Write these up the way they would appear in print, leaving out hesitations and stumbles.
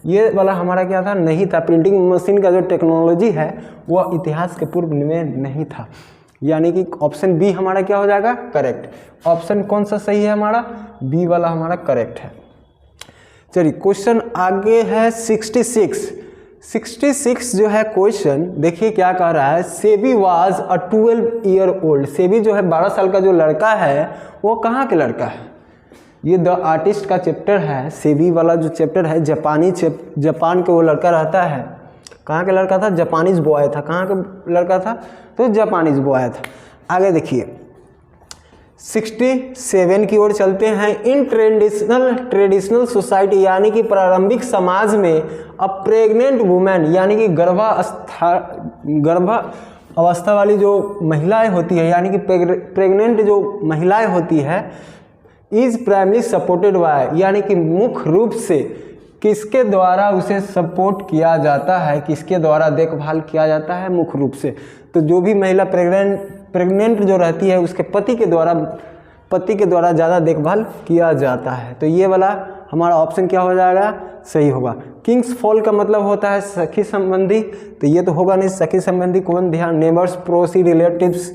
ये वाला हमारा क्या था, नहीं था। प्रिंटिंग मशीन का जो टेक्नोलॉजी है वो इतिहास के पूर्व में नहीं था, यानी कि ऑप्शन बी हमारा क्या हो जाएगा, करेक्ट। ऑप्शन कौन सा सही है हमारा, बी वाला हमारा करेक्ट है। चलिए क्वेश्चन आगे है 66 जो है क्वेश्चन, देखिए क्या कह रहा है। SEBI was a 12 year old, SEBI जो है 12 साल का जो लड़का है वो कहाँ के लड़का है, ये द आर्टिस्ट का चैप्टर है। सेबी वाला जो चैप्टर है जापान के वो लड़का रहता है। कहाँ का लड़का था, जापानीज बॉय था। कहाँ का लड़का था, तो जापानीज बॉय था। आगे देखिए 67 की ओर चलते हैं। इन ट्रेडिशनल सोसाइटी, यानी कि प्रारंभिक समाज में अ प्रेग्नेंट वुमेन, यानी कि गर्भ अवस्था वाली जो महिलाएं होती है, यानी कि प्रेग्नेंट जो महिलाएं होती है, इज प्राइमरी सपोर्टेड बाय, यानी कि मुख्य रूप से किसके द्वारा उसे सपोर्ट किया जाता है, किसके द्वारा देखभाल किया जाता है, मुख्य रूप से। तो जो भी महिला प्रेग्नेंट जो रहती है उसके पति के द्वारा ज़्यादा देखभाल किया जाता है। तो ये वाला हमारा ऑप्शन क्या हो जाएगा, सही होगा। किंग्स फॉल का मतलब होता है सखी संबंधी, तो ये तो होगा नहीं। सखी संबंधी कौन ध्यान, नेबर्स, पड़ोसी, रिलेटिव्स,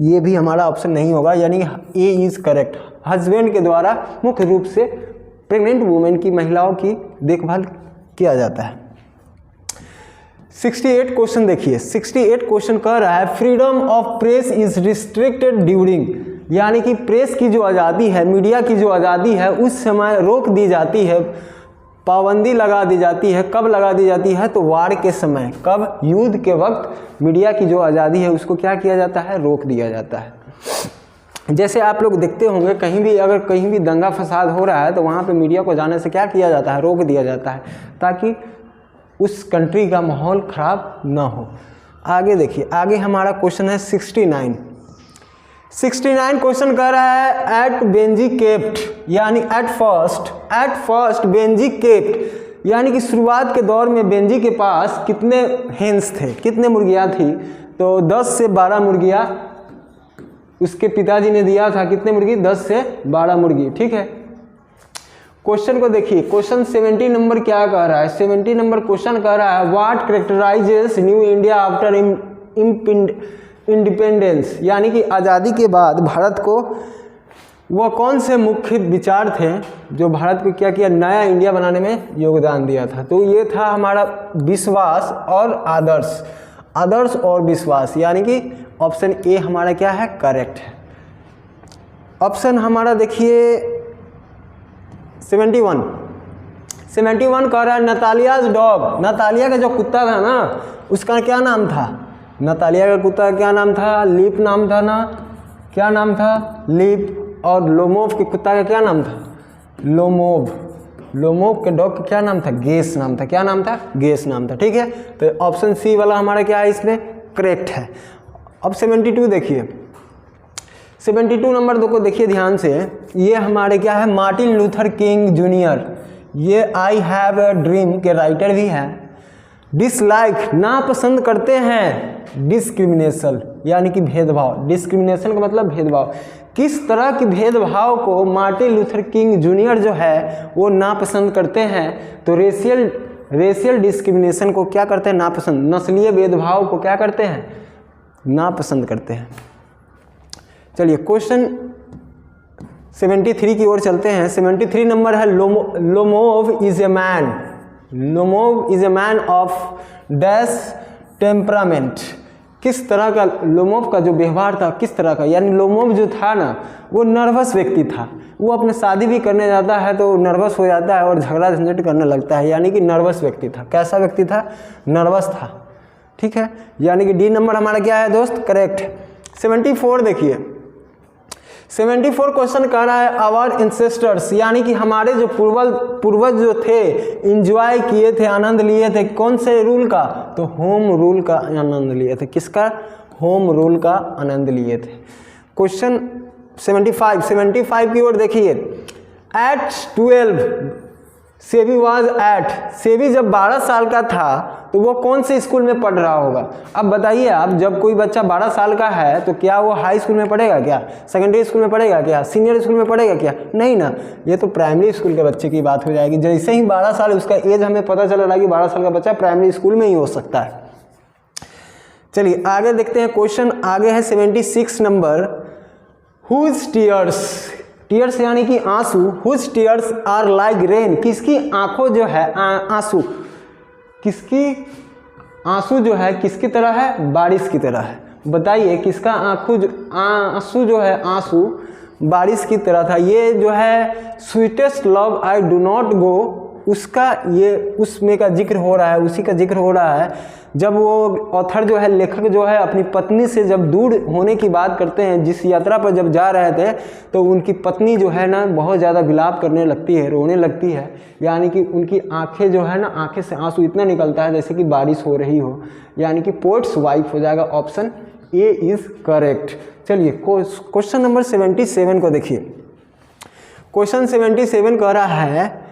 ये भी हमारा ऑप्शन नहीं होगा, यानी ए इज करेक्ट। हस्बैंड के द्वारा मुख्य रूप से प्रेग्नेंट वुमेन की, महिलाओं की देखभाल किया जाता है। 68 क्वेश्चन देखिए। 68 क्वेश्चन कह रहा है freedom of press is restricted during, यानी कि प्रेस की जो आज़ादी है, मीडिया की जो आज़ादी है, उस समय रोक दी जाती है, पाबंदी लगा दी जाती है। कब लगा दी जाती है, तो वार के समय, कब, युद्ध के वक्त मीडिया की जो आज़ादी है उसको क्या किया जाता है, रोक दिया जाता है। जैसे आप लोग देखते होंगे कहीं भी अगर कहीं भी दंगा फसाद हो रहा है तो वहाँ पे मीडिया को जाने से क्या किया जाता है, रोक दिया जाता है, ताकि उस कंट्री का माहौल ख़राब ना हो। आगे देखिए, आगे हमारा क्वेश्चन है 69 क्वेश्चन कह रहा है एट बेंजी केप्ट, यानी एट फर्स्ट बेंजी केप्ट, यानी कि शुरुआत के दौर में बेंजी के पास कितने हेन्स थे, कितने मुर्गियाँ थी, तो 10 से 12 मुर्गियाँ उसके पिताजी ने दिया था। कितने मुर्गी, 10 से 12 मुर्गी, ठीक है। क्वेश्चन को देखिए, क्वेश्चन 70 नंबर क्या कह रहा है। 70 नंबर क्वेश्चन कह रहा है what कैरेक्टराइजेस new India after independence, यानी कि आज़ादी के बाद भारत को वह कौन से मुख्य विचार थे जो भारत को क्या किया, नया इंडिया बनाने में योगदान दिया था। तो ये था हमारा विश्वास और आदर्श और विश्वास, यानी कि ऑप्शन ए हमारा क्या है, करेक्ट है। ऑप्शन हमारा देखिए 71 कह रहा है नतालियाज डॉग, नतालिया का जो कुत्ता था ना उसका क्या नाम था, नतालिया का कुत्ता का क्या नाम था, लीप नाम था ना, क्या नाम था, लीप। और लोमोव के कुत्ता का क्या नाम था, लोमोव के डॉग का क्या नाम था, गेस नाम था। क्या नाम था, गेस नाम था, ठीक है। तो ऑप्शन सी वाला हमारा क्या है, इसमें करेक्ट है। अब 72 देखिए, 72 नंबर को देखिए ध्यान से, ये हमारे क्या है, मार्टिन लूथर किंग जूनियर, ये आई हैव अ ड्रीम के राइटर भी हैं। डिसलाइक, नापसंद करते हैं, डिस्क्रिमिनेशन यानी कि भेदभाव, डिस्क्रिमिनेशन का मतलब भेदभाव। किस तरह की भेदभाव को मार्टिन लूथर किंग जूनियर जो है वो नापसंद करते हैं, तो रेशियल डिस्क्रिमिनेशन को क्या करते हैं, नापसंद, नस्लीय भेदभाव को क्या करते हैं, नापसंद करते हैं। चलिए क्वेश्चन 73 की ओर चलते हैं। 73 नंबर है Lomov is a man of dash temperament, किस तरह का लोमोव का जो व्यवहार था, किस तरह का, यानी लोमोव जो था ना वो नर्वस व्यक्ति था। वो अपने शादी भी करने जाता है तो नर्वस हो जाता है और झगड़ा झंझट करने लगता है, यानी कि नर्वस व्यक्ति था। कैसा व्यक्ति था, नर्वस था, ठीक है। यानी कि डी नंबर हमारा क्या है दोस्त, करेक्ट। 74 देखिए, 74 क्वेश्चन कह रहा है आवर एंसेस्टर्स, यानी कि हमारे जो पूर्वज जो थे इंजॉय किए थे, आनंद लिए थे, कौन से रूल का, तो होम रूल का आनंद लिए थे। किसका, होम रूल का आनंद लिए थे। क्वेश्चन 75 की ओर देखिए, at SEBI was at, SEBI जब 12 साल का था तो वो कौन से स्कूल में पढ़ रहा होगा? अब बताइए आप, जब कोई बच्चा 12 साल का है तो क्या वो हाई स्कूल में पढ़ेगा क्या, सेकेंडरी स्कूल में पढ़ेगा क्या, सीनियर स्कूल में पढ़ेगा क्या? नहीं ना, ये तो प्राइमरी स्कूल के बच्चे की बात हो जाएगी। जैसे ही 12 साल उसका एज हमें पता चल रहा है कि 12 साल का बच्चा प्राइमरी स्कूल में ही हो सकता है। चलिए आगे देखते हैं, क्वेश्चन आगे है 76 नंबर। हुज टीयर्स, टीयर्स यानी कि आंसू, whose tears are like rain, किसकी आंखों जो है आंसू, किसकी आंसू जो है किसकी तरह है? बारिश की तरह है। बताइए किसका आंसू जो है आंसू बारिश की तरह था? ये जो है sweetest love I do not go, उसका ये उसमें का जिक्र हो रहा है, उसी का जिक्र हो रहा है जब वो ऑथर जो है, लेखक जो है, अपनी पत्नी से जब दूर होने की बात करते हैं, जिस यात्रा पर जब जा रहे थे तो उनकी पत्नी जो है ना बहुत ज़्यादा विलाप करने लगती है, रोने लगती है, यानी कि उनकी आंखें जो है ना, आंखें से आंसू इतना निकलता है जैसे कि बारिश हो रही हो, यानी कि पोएट्स वाइफ हो जाएगा। Option A is correct. चलिए क्वेश्चन नंबर 77 को देखिए। क्वेश्चन 77 कह रहा है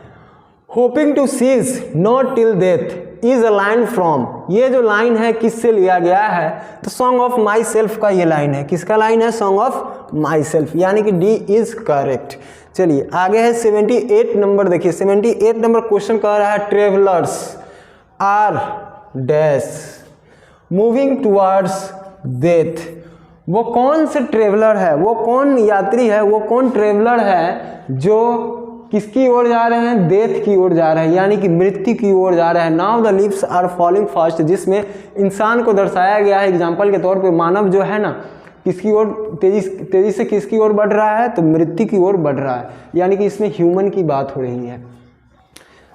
hoping to cease not till death is a line from, ये जो लाइन है किससे लिया गया है? तो सॉन्ग ऑफ माई सेल्फ का ये लाइन है। किसका लाइन है? सॉन्ग ऑफ माई सेल्फ, यानी कि डी इज करेक्ट। चलिए आगे है 78 नंबर देखिए। 78 नंबर क्वेश्चन कह रहा है travellers are dash moving towards death, वो कौन से ट्रेवलर है, वो कौन यात्री है, वो कौन ट्रेवलर है जो किसकी ओर जा रहे हैं? डेथ की ओर जा रहे हैं, यानी कि मृत्यु की ओर जा रहे हैं। Now the leaves are falling fast, जिसमें इंसान को दर्शाया गया है एग्जाम्पल के तौर पे। मानव जो है ना किसकी ओर तेजी से किसकी ओर बढ़ रहा है? तो मृत्यु की ओर बढ़ रहा है, यानी कि इसमें ह्यूमन की बात हो रही है।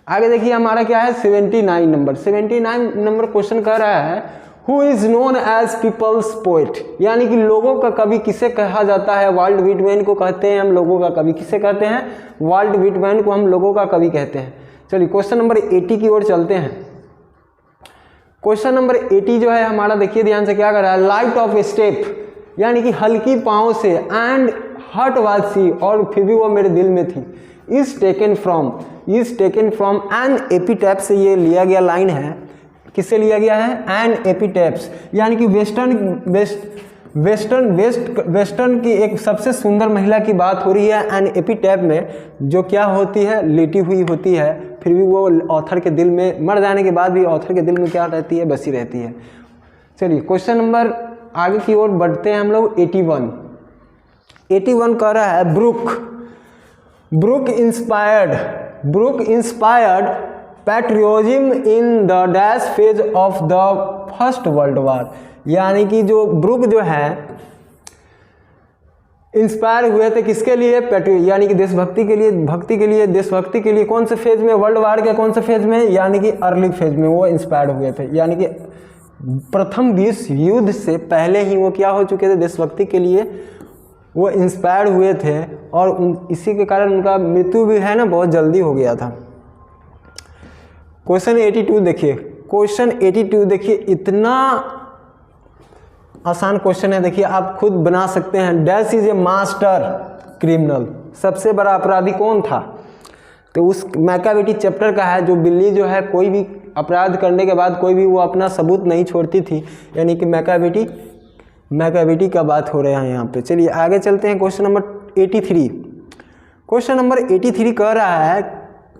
आगे देखिए हमारा क्या है 79 नंबर। 79 नंबर क्वेश्चन कह रहा है who is known as people's poet, यानी कि लोगों का कवि किसे कहा जाता है? वाल्ट व्हिटमैन को कहते हैं हम लोगों का कवि। किसे कहते हैं? वाल्ट व्हिटमैन को हम लोगों का कवि कहते हैं। चलिए क्वेश्चन नंबर 80 की ओर चलते हैं। क्वेश्चन नंबर 80 जो है हमारा देखिए ध्यान से क्या कर रहा है, लाइट ऑफ स्टेप, यानी कि हल्की पाँव से, एंड हर्ट वाज सी, और फिर भी वो मेरे दिल में थी, इज टेकन फ्रॉम एन एपिटैप से ये लिया गया लाइन है। किससे लिया गया है? एन एपिटैप्स, यानी कि वेस्टर्न की एक सबसे सुंदर महिला की बात हो रही है एन एपिटैप में, जो क्या होती है? लेटी हुई होती है, फिर भी वो ऑथर के दिल में, मर जाने के बाद भी ऑथर के दिल में क्या रहती है? बसी रहती है। चलिए क्वेश्चन नंबर आगे की ओर बढ़ते हैं हम लोग। 81 कह रहा है Brooke inspired patriotism in the dash phase of the first world war, यानी कि जो ब्रुक जो है इंस्पायर हुए थे किसके लिए? यानी कि देशभक्ति के लिए। कौन से फेज में? वर्ल्ड वार के कौन से फेज में? यानी कि अर्ली फेज में वो इंस्पायर हुए थे, यानी कि प्रथम विश्व युद्ध से पहले ही वो क्या हो चुके थे? देशभक्ति के लिए वो इंस्पायर हुए थे, और इसी के कारण उनका मृत्यु भी है ना बहुत जल्दी हो गया था। क्वेश्चन 82 देखिए। क्वेश्चन 82 देखिए, इतना आसान क्वेश्चन है, देखिए आप खुद बना सकते हैं। Dash is a master criminal, सबसे बड़ा अपराधी कौन था? तो उस मैकावेटी चैप्टर का है, जो बिल्ली जो है कोई भी अपराध करने के बाद कोई भी वो अपना सबूत नहीं छोड़ती थी, यानी कि मैकावेटी का बात हो रहा है यहाँ पे। चलिए आगे चलते हैं। Question number 83। क्वेश्चन नंबर 83 कह रहा है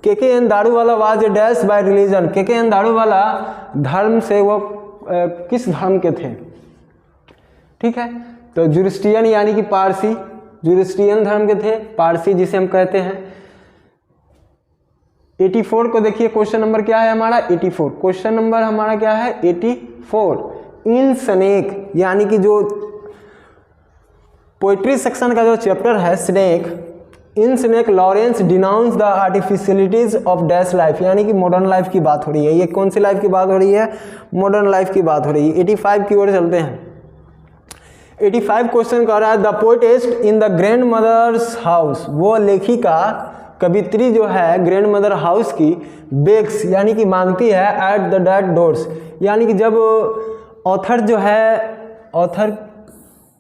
KKN Daruwalla was a dash by religion, KKN Daruwalla धर्म से वो किस धर्म के थे? ठीक है, तो जुरिस्टियन यानी कि पारसी, जुरिस्टियन धर्म के थे, पारसी जिसे हम कहते हैं। 84 को देखिए, क्वेश्चन नंबर क्या है हमारा? 84। क्वेश्चन नंबर हमारा क्या है? 84। इन स्नेक, यानी कि जो पोइट्री सेक्शन का जो चैप्टर है snake, in snake Lawrence denounce the artificialities of dash life, यानी कि मॉडर्न लाइफ की बात हो रही है। ये कौन सी लाइफ की बात हो रही है? मॉडर्न लाइफ की बात हो रही है। 85 की ओर चलते हैं। 85 क्वेश्चन कर रहा है the poetess in the grandmother's house, वो लेखिका कवित्री जो है ग्रैंड मदर हाउस की बेग्स, यानी कि मांगती है एट द डेड डोर्स, यानी कि जब ऑथर जो है, ऑथर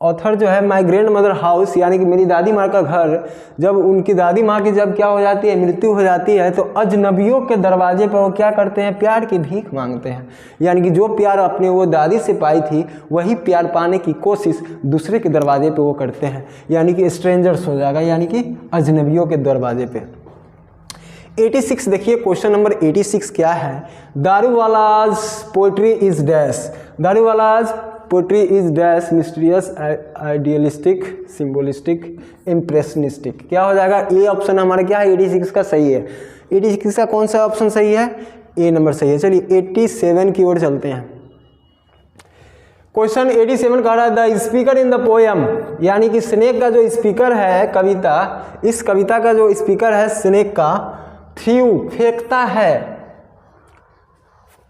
ऑथर जो है माई ग्रैंड मदर हाउस, यानी कि मेरी दादी माँ का घर, जब उनकी दादी माँ की जब क्या हो जाती है, मृत्यु हो जाती है, तो अजनबियों के दरवाजे पर वो क्या करते हैं, प्यार की भीख मांगते हैं। यानी कि जो प्यार अपने वो दादी से पाई थी वही प्यार पाने की कोशिश दूसरे के दरवाजे पे वो करते हैं, यानी कि स्ट्रेंजर्स हो जाएगा, यानी कि अजनबियों के दरवाजे पे। 86 देखिए, क्वेश्चन नंबर 86 क्या है, Daruwalla's poetry is dash, Daruwalla's poetry is dash, mysterious, idealistic, symbolistic, impressionistic. क्या हो जाएगा, ए ऑप्शन हमारा क्या है 86 का सही है। 86 का कौन सा ऑप्शन सही है, ए नंबर सही है। चलिए 87 की ओर चलते हैं। क्वेश्चन 87 कह रहा है the speaker in the poem, यानी कि स्नेक का जो स्पीकर है कविता, इस कविता का जो स्पीकर है स्नेक का, थ्यू फेंकता है,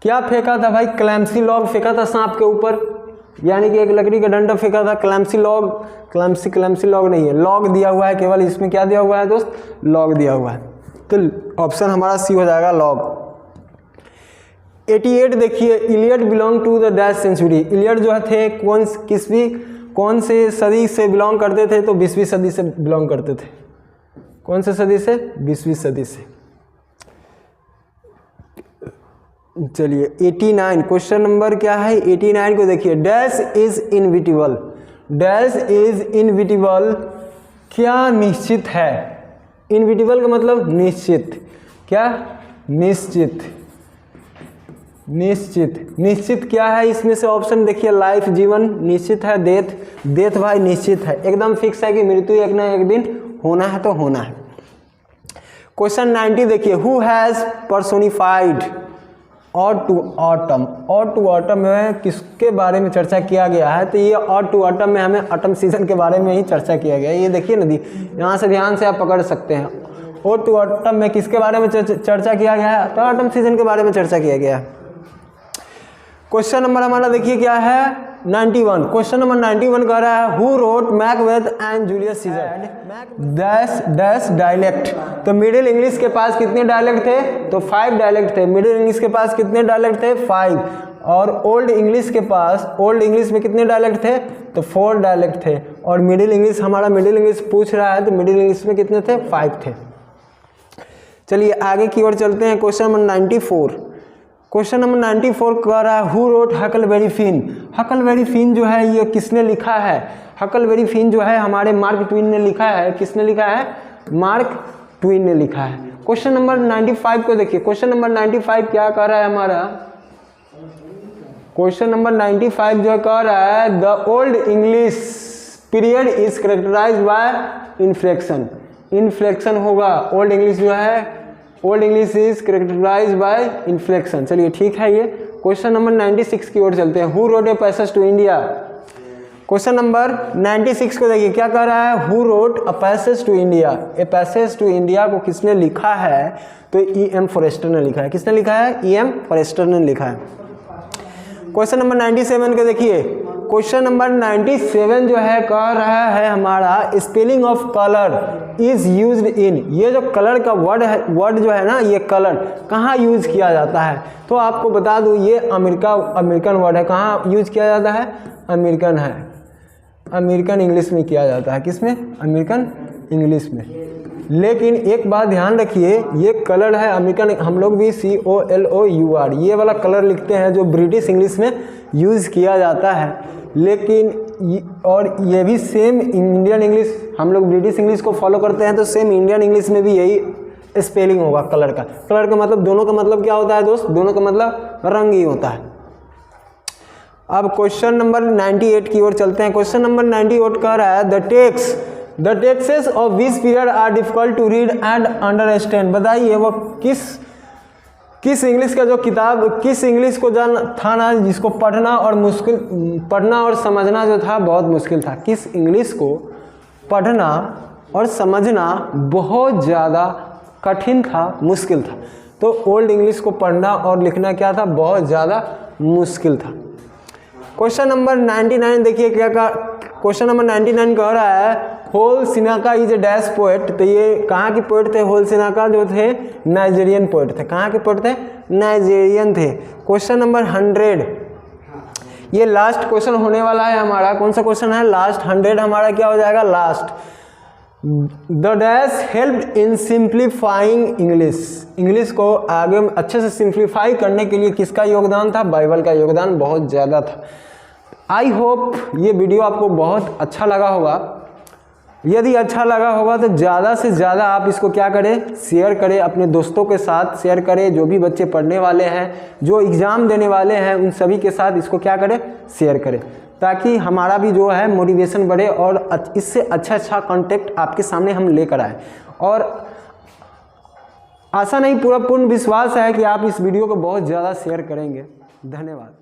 क्या फेंका था भाई, क्लैम्सी लॉग फेंका था सांप के ऊपर, यानी कि एक लकड़ी का डंडा फेंका था। क्लैम्सी लॉग, क्लैम्सी लॉग नहीं है, लॉग दिया हुआ है केवल, इसमें क्या दिया हुआ है दोस्त, लॉग दिया हुआ है, तो ऑप्शन हमारा सी हो जाएगा लॉग। 88 देखिए, Iliad belong to the dash century, Iliad जो थे कौन से सदी से बिलोंग करते थे, तो 20वीं सदी से बिलोंग करते थे। कौन से सदी से, 20वीं सदी से। चलिए 89, क्वेश्चन नंबर क्या है 89 को देखिए, dash is inevitable, dash is inevitable, क्या निश्चित है, इनविटेबल का मतलब निश्चित, क्या निश्चित, निश्चित, निश्चित क्या है, इसमें से ऑप्शन देखिए, लाइफ जीवन निश्चित है, डेथ, डेथ भाई निश्चित है, एकदम फिक्स है कि मृत्यु एक ना एक दिन होना है तो होना है। क्वेश्चन 90 देखिए, हु हैज पर्सोनिफाइड और टू ऑटम, और टू ऑटम में किसके बारे में चर्चा किया गया है, तो ये और टू ऑटम में हमें ऑटम सीजन के बारे में ही चर्चा किया गया है। ये देखिए नदी, यहाँ से ध्यान से आप पकड़ सकते हैं, और टू ऑटम में किसके बारे में चर्चा किया गया है, तो ऑटम सीजन के बारे में चर्चा किया गया है। क्वेश्चन नंबर हमारा देखिए क्या है 91, क्वेश्चन नंबर 91 कह रहा है who road Macbeth and Julius Caesar dash dash dialect, तो मिडिल इंग्लिश के पास कितने डायलेक्ट थे, तो 5 डायलेक्ट थे। मिडिल इंग्लिश के पास कितने डायलेक्ट थे, 5, और ओल्ड इंग्लिश के पास, ओल्ड इंग्लिश में कितने डायलेक्ट थे, तो 4 डायलेक्ट थे। और मिडिल इंग्लिश, हमारा मिडिल इंग्लिश पूछ रहा है, तो मिडिल इंग्लिश में कितने थे, 5 थे। चलिए आगे की ओर चलते हैं। क्वेश्चन नंबर 94, क्वेश्चन नंबर 94 कह रहा है who road Huckleberry Finn, Huckleberry Finn जो है ये किसने लिखा है, हकलबेरी फिन जो है हमारे मार्क ट्वेन ने लिखा है। किसने लिखा है, मार्क ट्वेन ने लिखा है। क्वेश्चन नंबर 95 को देखिए, क्वेश्चन नंबर 95 क्या कह रहा है हमारा, क्वेश्चन नंबर 95 जो कह रहा है the Old English period is characterised by inflection, inflection होगा, ओल्ड इंग्लिश जो है, Old English is characterised by inflection. चलिए ठीक है। ये क्वेश्चन नंबर 96 की ओर चलते हैं, who wrote a passage to India, question number 96 को देखिए क्या कह रहा है, who wrote a passage to India, a passage to India को किसने लिखा है, तो E.M. फॉरेस्टर ने लिखा है। किसने लिखा है, E.M. फॉरेस्टर ने लिखा है। क्वेश्चन नंबर 97 को देखिए, क्वेश्चन नंबर 97 जो है कह रहा है हमारा spelling of colour is used in, ये जो कलर का वर्ड है, वर्ड जो है ना, ये कलर कहाँ यूज किया जाता है, तो आपको बता दूं ये अमेरिकन वर्ड है। कहाँ यूज किया जाता है, अमेरिकन है, अमेरिकन इंग्लिश में किया जाता है। किसमें, अमेरिकन इंग्लिश में। लेकिन एक बात ध्यान रखिए, ये कलर है अमेरिकन, हम लोग भी COLOUR ये वाला कलर लिखते हैं जो ब्रिटिश इंग्लिश में यूज़ किया जाता है। लेकिन और ये भी सेम इंडियन इंग्लिश, हम लोग ब्रिटिश इंग्लिश को फॉलो करते हैं, तो सेम इंडियन इंग्लिश में भी यही स्पेलिंग होगा कलर का। कलर का मतलब, दोनों का मतलब क्या होता है दोस्त, दोनों का मतलब रंग ही होता है। अब क्वेश्चन नंबर 98 की ओर चलते हैं। क्वेश्चन नंबर 98 कह रहा है the texts of which period are difficult to read and understand, बताइए वो किस इंग्लिश का जो किताब, किस इंग्लिश को जान था ना जिसको पढ़ना और समझना जो था बहुत मुश्किल था। किस इंग्लिश को पढ़ना और समझना बहुत ज़्यादा कठिन था, मुश्किल था। तो ओल्ड इंग्लिश को पढ़ना और लिखना क्या था, बहुत ज़्यादा मुश्किल था। क्वेश्चन नंबर 99 देखिए क्या का, क्वेश्चन नंबर 99 कह रहा है होल सिनाका इज ए डैश पोएट, तो ये कहाँ के पोएट थे, होल सिनाका जो थे नाइजीरियन पोएट थे। कहाँ के पोएट थे, नाइजीरियन थे। क्वेश्चन नंबर 100, ये लास्ट क्वेश्चन होने वाला है हमारा। कौन सा क्वेश्चन है? लास्ट 100 हमारा क्या हो जाएगा? Last. The dash help in simplifying English को आगे अच्छे से सिंप्लीफाई करने के लिए किसका योगदान था? बाइबल का योगदान बहुत ज़्यादा था। आई होप ये वीडियो आपको बहुत अच्छा लगा होगा। यदि अच्छा लगा होगा तो ज़्यादा से ज़्यादा आप इसको क्या करें? शेयर करें, अपने दोस्तों के साथ शेयर करें। जो भी बच्चे पढ़ने वाले हैं, जो एग्ज़ाम देने वाले हैं, उन सभी के साथ इसको क्या करें? शेयर करें, ताकि हमारा भी जो है मोटिवेशन बढ़े और इससे अच्छा कंटेंट आपके सामने हम लेकर आए। और आशा नहीं, पूरा पूर्ण विश्वास है कि आप इस वीडियो को बहुत ज़्यादा शेयर करेंगे। धन्यवाद।